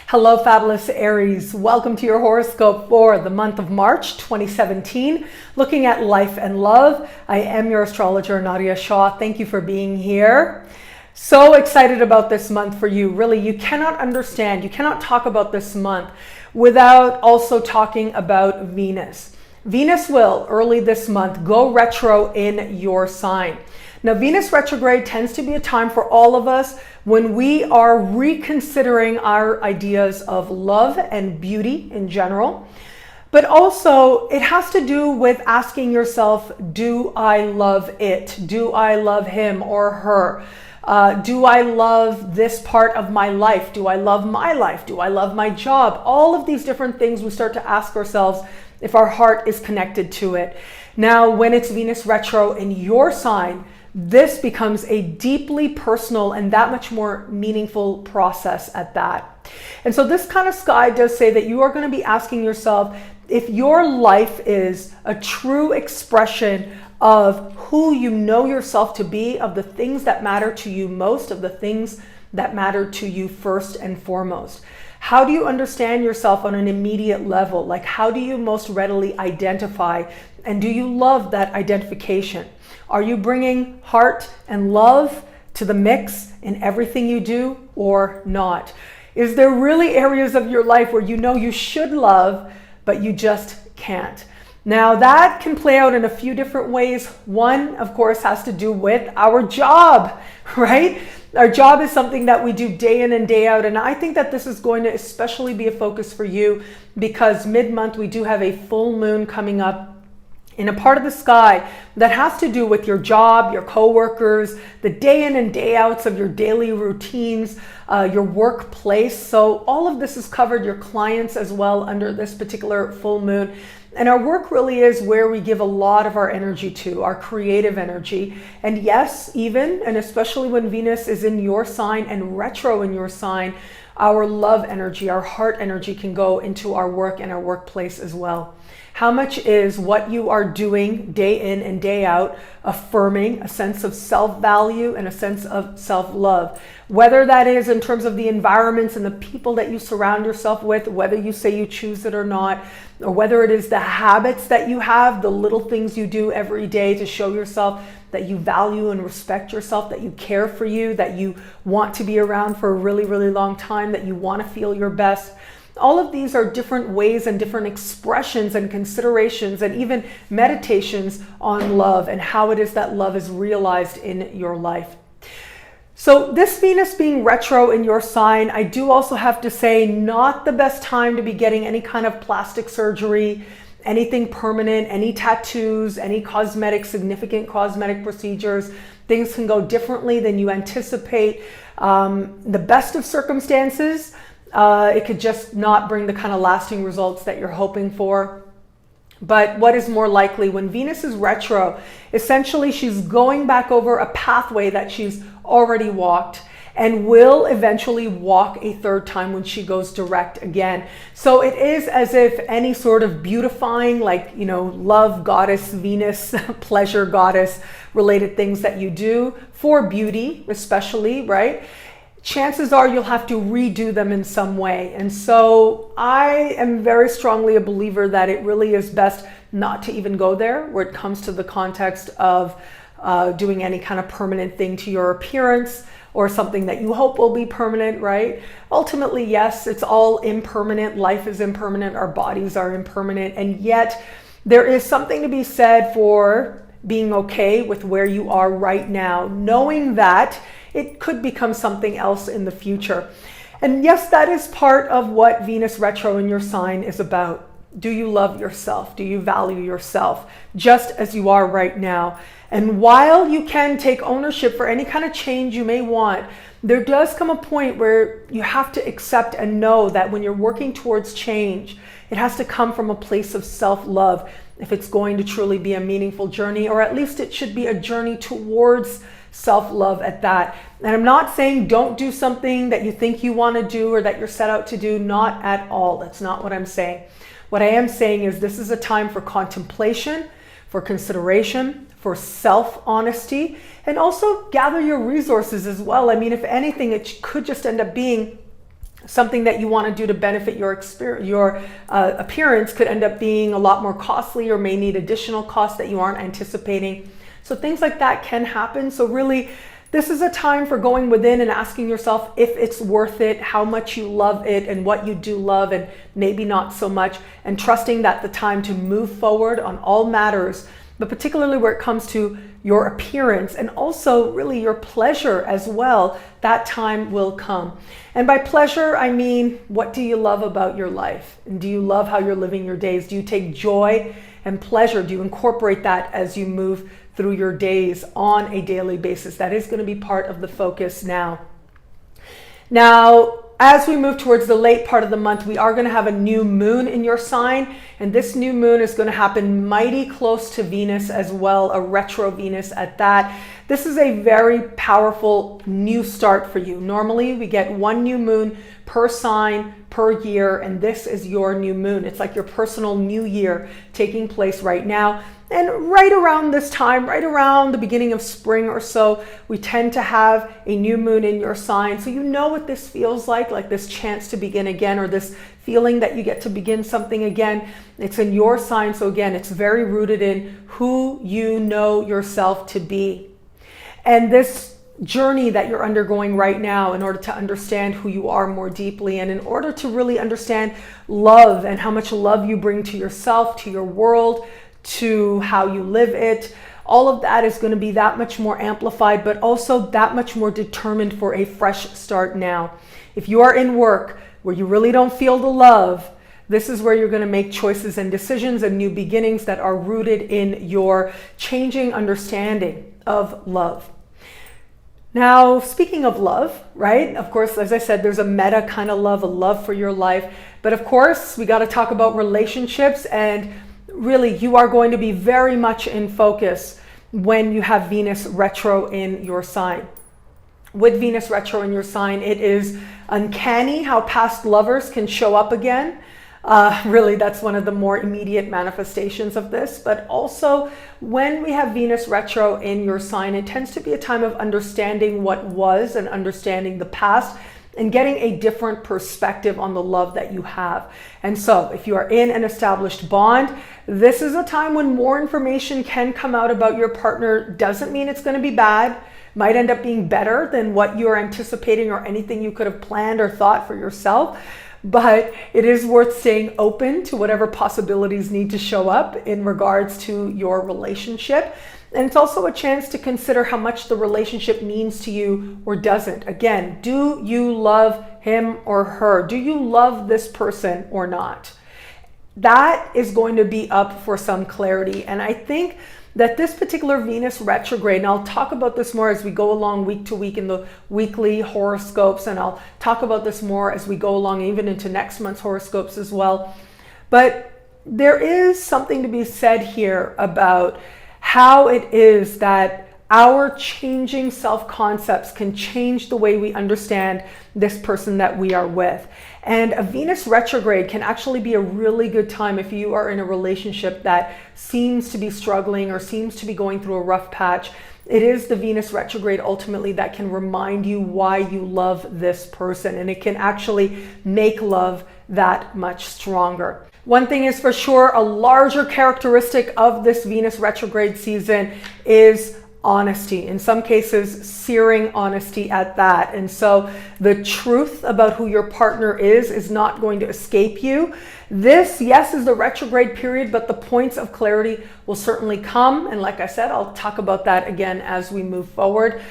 Hello, Fabulous Aries. Welcome to your horoscope for the month of March 2017, looking at life and love. I am your astrologer, Nadiya Shah. Thank you for being here. So excited about this month for you. Really, you cannot understand, you cannot talk about this month without also talking about Venus. Venus will, early this month, go retro in your sign. Now, Venus retrograde tends to be a time for all of us when we are reconsidering our ideas of love and beauty in general. But also, it has to do with asking yourself, do I love it? Do I love him or her? Do I love this part of my life? Do I love my life? Do I love my job? All of these different things we start to ask ourselves if our heart is connected to it. Now, when it's Venus retro in your sign, this becomes a deeply personal and that much more meaningful process at that. And so this kind of sky does say that you are going to be asking yourself if your life is a true expression of who you know yourself to be, of the things that matter to you most, of the things that matter to you first and foremost. How do you understand yourself on an immediate level? Like, how do you most readily identify? And do you love that identification? Are you bringing heart and love to the mix in everything you do or not? Is there really areas of your life where you know you should love, but you just can't? Now, that can play out in a few different ways. One, of course, has to do with our job, right? Our job is something that we do day in and day out. And I think that this is going to especially be a focus for you because mid-month we do have a full moon coming up in a part of the sky that has to do with your job, your coworkers, the day in and day outs of your daily routines, your workplace. So all of this is covered, your clients as well, under this particular full moon. And our work really is where we give a lot of our energy to, our creative energy. And yes, even and especially when Venus is in your sign and retro in your sign, our love energy, our heart energy can go into our work and our workplace as well. How much is what you are doing day in and day out affirming a sense of self-value and a sense of self-love? Whether that is in terms of the environments and the people that you surround yourself with, whether you say you choose it or not, or whether it is the habits that you have, the little things you do every day to show yourself that you value and respect yourself, that you care for you, that you want to be around for a really, really long time, that you want to feel your best. All of these are different ways and different expressions and considerations and even meditations on love and how it is that love is realized in your life. So this Venus being retro in your sign, I do also have to say, not the best time to be getting any kind of plastic surgery, anything permanent, any tattoos, any significant cosmetic procedures. Things can go differently than you anticipate. The best of circumstances, it could just not bring the kind of lasting results that you're hoping for. But what is more likely when Venus is retro, essentially she's going back over a pathway that she's already walked and will eventually walk a third time when she goes direct again. So it is as if any sort of beautifying, like, love goddess, Venus, pleasure goddess related things that you do for beauty, especially, right? Chances are you'll have to redo them in some way. And so I am very strongly a believer that it really is best not to even go there where it comes to the context of doing any kind of permanent thing to your appearance or something that you hope will be permanent, right? Ultimately, yes, it's all impermanent. Life is impermanent. Our bodies are impermanent. And yet there is something to be said for being okay with where you are right now, knowing that it could become something else in the future. And yes, that is part of what Venus retro in your sign is about. Do you love yourself? Do you value yourself just as you are right now? And while you can take ownership for any kind of change you may want, there does come a point where you have to accept and know that when you're working towards change, it has to come from a place of self-love if it's going to truly be a meaningful journey, or at least it should be a journey towards self-love at that. And I'm not saying don't do something that you think you want to do or that you're set out to do, not at all. That's not what I'm saying. What I am saying is this is a time for contemplation, for consideration, for self-honesty, and also gather your resources as well. I mean, if anything, it could just end up being Something that you want to do to benefit your appearance could end up being a lot more costly or may need additional costs that you aren't anticipating. So things like that can happen. So really, this is a time for going within and asking yourself if it's worth it, how much you love it, and what you do love and maybe not so much, and trusting that the time to move forward on all matters, but particularly where it comes to your appearance and also really your pleasure as well, that time will come. And by pleasure, I mean, what do you love about your life? And do you love how you're living your days? Do you take joy and pleasure? Do you incorporate that as you move through your days on a daily basis? That is going to be part of the focus now. Now, as we move towards the late part of the month, we are going to have a new moon in your sign, and this new moon is going to happen mighty close to Venus as well, a retro Venus at that. This is a very powerful new start for you. Normally, we get one new moon per sign per year, and this is your new moon. It's like your personal new year taking place right now. And right around this time, right around the beginning of spring or so, we tend to have a new moon in your sign. So you know what this feels like this chance to begin again, or this feeling that you get to begin something again. It's in your sign. So again, it's very rooted in who you know yourself to be. And this journey that you're undergoing right now in order to understand who you are more deeply, and in order to really understand love and how much love you bring to yourself, to your world, to how you live it, all of that is going to be that much more amplified, but also that much more determined for a fresh start now. If you are in work where you really don't feel the love, this is where you're going to make choices and decisions and new beginnings that are rooted in your changing understanding of love. Now, speaking of love, right? Of course, as I said, there's a meta kind of love, a love for your life. But of course, we got to talk about relationships, and really, you are going to be very much in focus when you have Venus retro in your sign. With Venus retro in your sign, it is uncanny how past lovers can show up again. Really, that's one of the more immediate manifestations of this. But also, when we have Venus retro in your sign, it tends to be a time of understanding what was and understanding the past, and getting a different perspective on the love that you have. And so if you are in an established bond, this is a time when more information can come out about your partner. Doesn't mean it's going to be bad. Might end up being better than what you're anticipating or anything you could have planned or thought for yourself. But it is worth staying open to whatever possibilities need to show up in regards to your relationship. And it's also a chance to consider how much the relationship means to you or doesn't. Again, do you love him or her? Do you love this person or not? That is going to be up for some clarity. And I think that this particular Venus retrograde, and I'll talk about this more as we go along week to week in the weekly horoscopes, and I'll talk about this more as we go along even into next month's horoscopes as well. But there is something to be said here about how it is that our changing self-concepts can change the way we understand this person that we are with. And a Venus retrograde can actually be a really good time if you are in a relationship that seems to be struggling or seems to be going through a rough patch. It is the Venus retrograde ultimately that can remind you why you love this person, and it can actually make love that much stronger. One thing is for sure, a larger characteristic of this Venus retrograde season is honesty. In some cases, searing honesty at that. And so the truth about who your partner is not going to escape you. This, yes, is the retrograde period, but the points of clarity will certainly come. And like I said, I'll talk about that again as we move forward.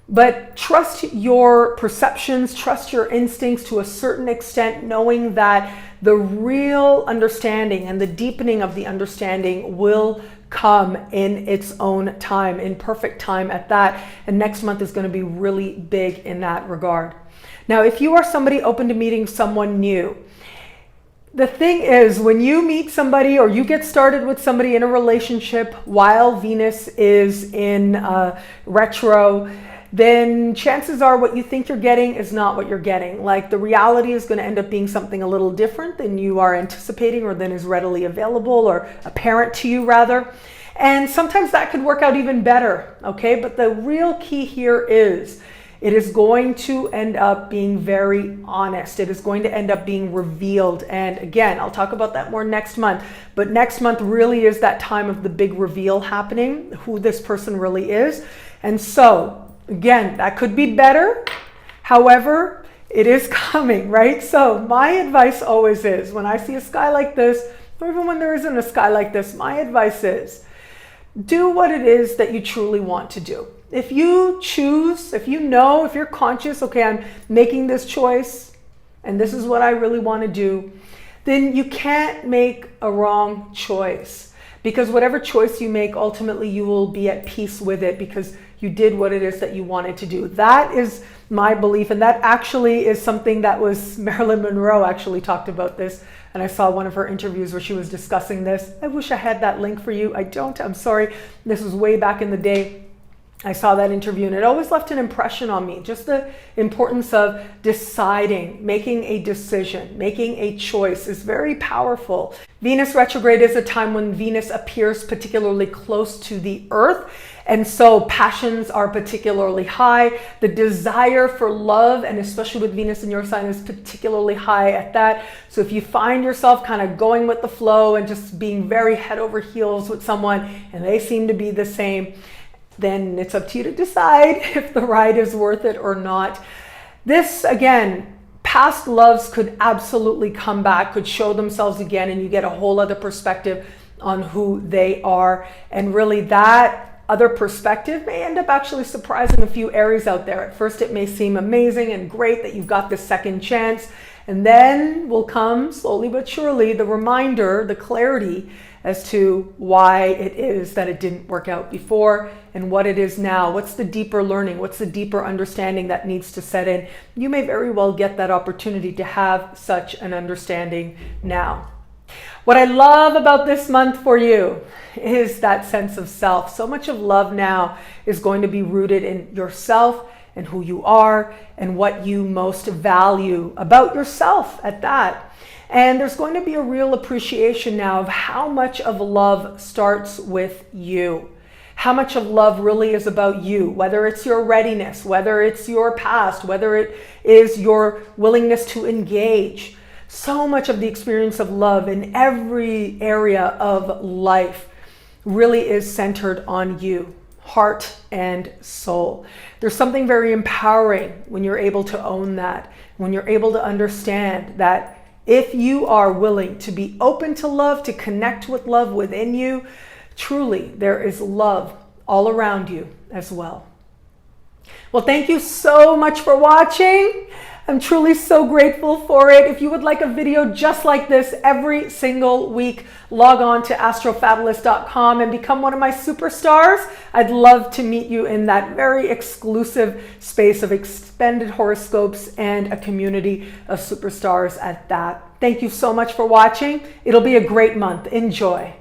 But trust your perceptions, trust your instincts to a certain extent, knowing that the real understanding and the deepening of the understanding will come in its own time, in perfect time at that. And next month is going to be really big in that regard. Now, if you are somebody open to meeting someone new, the thing is, when you meet somebody or you get started with somebody in a relationship while Venus is in retro, then chances are what you think you're getting is not what you're getting. Like, the reality is going to end up being something a little different than you are anticipating or than is readily available or apparent to you rather. And sometimes that could work out even better, okay? But the real key here is It is going to end up being very honest. It is going to end up being revealed. And again, I'll talk about that more next month. But next month really is that time of the big reveal happening, who this person really is. And so, again, that could be better. However, it is coming, right? So my advice always is, when I see a sky like this, or even when there isn't a sky like this, my advice is, do what it is that you truly want to do. If you choose, if you know, if you're conscious, okay, I'm making this choice and this is what I really want to do, then you can't make a wrong choice. Because whatever choice you make, ultimately you will be at peace with it because you did what it is that you wanted to do. That is my belief. And that actually is something that was, Marilyn Monroe actually talked about this. And I saw one of her interviews where she was discussing this. I wish I had that link for you. I don't, I'm sorry. This was way back in the day. I saw that interview and it always left an impression on me. Just the importance of deciding, making a decision, making a choice is very powerful. Venus retrograde is a time when Venus appears particularly close to the earth. And so passions are particularly high. The desire for love, and especially with Venus in your sign, is particularly high at that. So if you find yourself kind of going with the flow and just being very head over heels with someone and they seem to be the same, then it's up to you to decide if the ride is worth it or not. This, again, past loves could absolutely come back, could show themselves again, and you get a whole other perspective on who they are. And really that other perspective may end up actually surprising a few Aries out there. At first it may seem amazing and great that you've got this second chance, and then will come slowly but surely the reminder, the clarity as to why it is that it didn't work out before and what it is now. What's the deeper learning? What's the deeper understanding that needs to set in? You may very well get that opportunity to have such an understanding now. What I love about this month for you is that sense of self. So much of love now is going to be rooted in yourself and who you are and what you most value about yourself at that. And there's going to be a real appreciation now of how much of love starts with you. How much of love really is about you, whether it's your readiness, whether it's your past, whether it is your willingness to engage. So much of the experience of love in every area of life really is centered on you, heart and soul. There's something very empowering when you're able to own that, when you're able to understand that if you are willing to be open to love, to connect with love within you, truly there is love all around you as well. Well, thank you so much for watching. I'm truly so grateful for it. If you would like a video just like this every single week, log on to astrofabulous.com and become one of my superstars. I'd love to meet you in that very exclusive space of expanded horoscopes and a community of superstars at that. Thank you so much for watching. It'll be a great month. Enjoy.